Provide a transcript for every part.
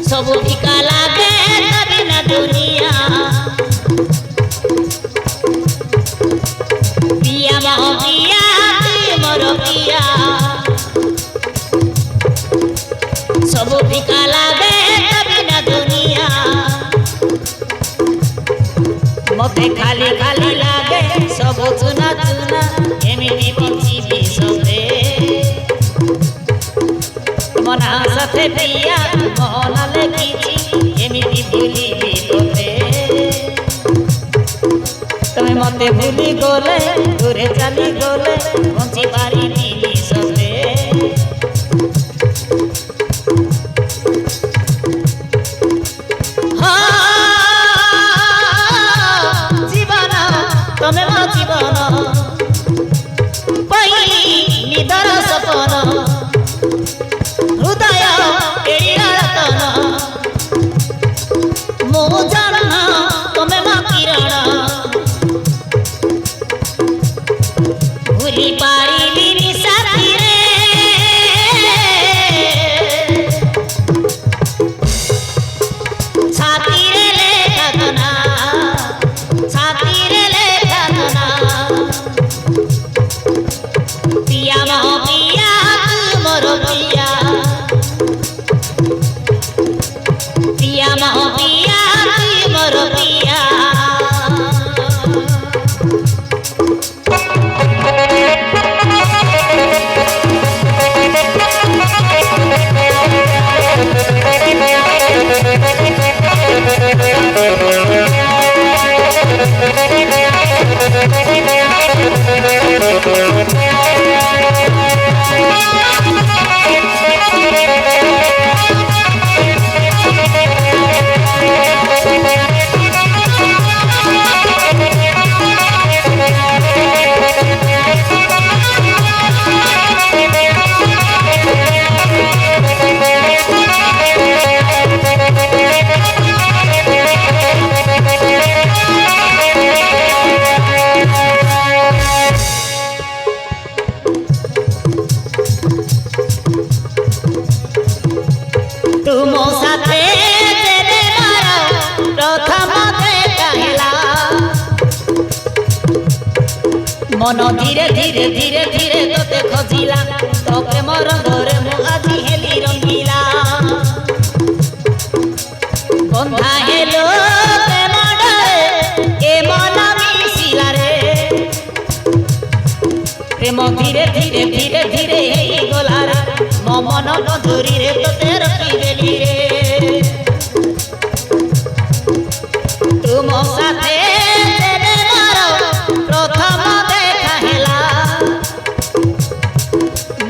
सब फीका लागे तभी ना दुनिया पिया मो पिया तू मोर पिया सब फीका लागे तभी ना दुनिया मते खाली खाली लागे सब चुना चुना एमिति बंचिबी सते मना साथे पिया मन लेखिछि एमिति भूलिबी तोते तमे मते भूली गले दूरे चली गले बंची पारिबी सते तमे मो जीवन पहिली निदर सपन हृदय एड़िया रतन मो जन्म तमे मो किरण भूली पारिलिनी साथी रे छाती रे लेखना छाती रे पिया मो पिया तू मोर पिया पिया मो पिया तू मोर पिया तुमो साथे तेरे मारो प्रथम देखला मन धीरे धीरे धीरे धीरे तोते खोजिला तो प्रेम रंगरे मु आजी हेली रंगीला बंधा हेलो प्रेम डरे ए मन मिसिला रे प्रेम धीरे धीरे धीरे धीरे हेई गला रे मो मन मधुरी रे तोते रखिदेली रे तुम साथे तेरे मारो प्रथम देखा हेला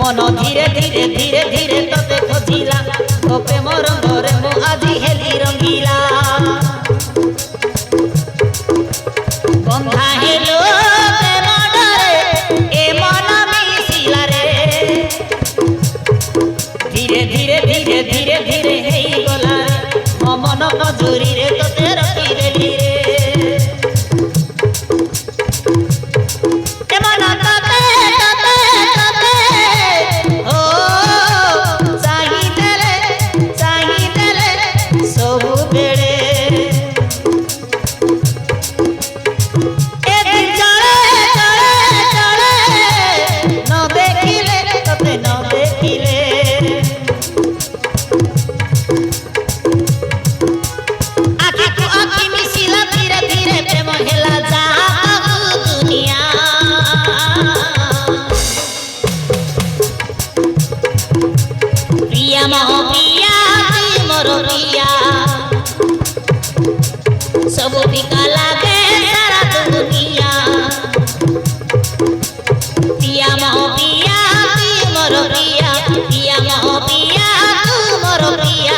मन धीरे धीरे धीरे धीरे तोते खोजिला तो प्रेम रंगरे मु आजी हेली रंगीला बंधा हेलो प्रेम डरे ए मन मिसिला रे धीरे धीरे धीरे धीरे धीरे हेई गला मो मन मजूरी रे तोते रखिदेली रे ए मन तोते तोते तोते ओ चाहिदेले सबु बेले ए दिन चले चले चले न देखिले तोते न देखिले पिया मो पिया तू मोर पिया सब फीका लागे सारा दुनिया पिया मो पिया तू मोर पिया पिया मो पिया तू मोर पिया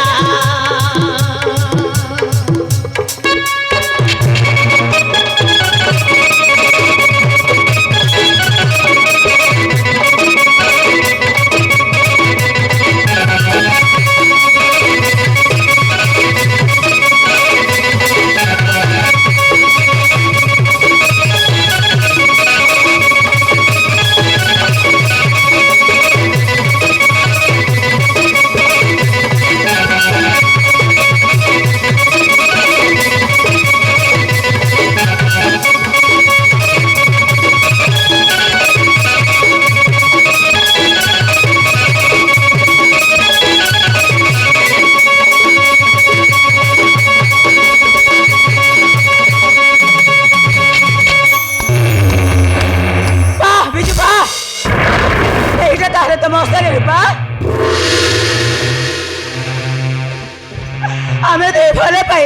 ଆମେ ଦୁଇ ଭଲ ପାଇ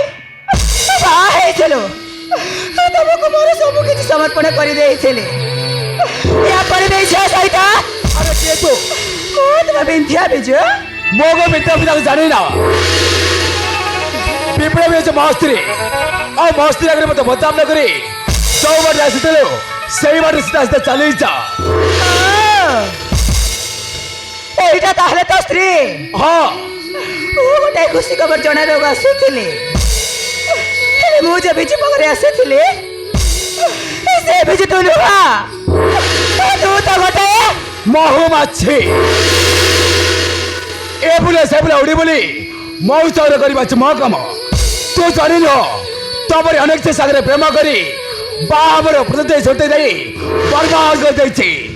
ବାହା ହେଇଥିଲୁ ତମକୁ ମୋର ସବୁ କିଛି ସମର୍ପଣ କରିଦେଇଥିଲି ଏହାପରେ ବି ଝିଅ ସହିତ अरे के तू ମୁଁ ତୁମ ବିନ୍ଧିଆ ବିଜୁ मो को मित्र पिता को जानी ना पिपड़ा में मो स्त्री और मो स्त्री अगर मत बदनाम न करी सौ बार आसितलो सही बार सीधा सीधा चली जा এইটা তাহলে তো স্ত্রী हाँ ମୁଁ ଗୋଟେ ଖୁସି ଖବର ଜଣାଇବାକୁ ଆସିଥିଲି ହେଲେ ମୁଁ ଯେ ବିଜୁ ପାଖରେ ଆସିଥିଲି ସେ ବିଜୁ ତୁ ନୁହଁ ତୁ ତ ଗୋଟେ महू माछी ए बुले से बुले उड़ी बोली मऊ चौर करी मो कम तू जानी नो तमरी अनेक से सागरे प्रेम करी बाबर प्रतिदेश होते बर्बाद कर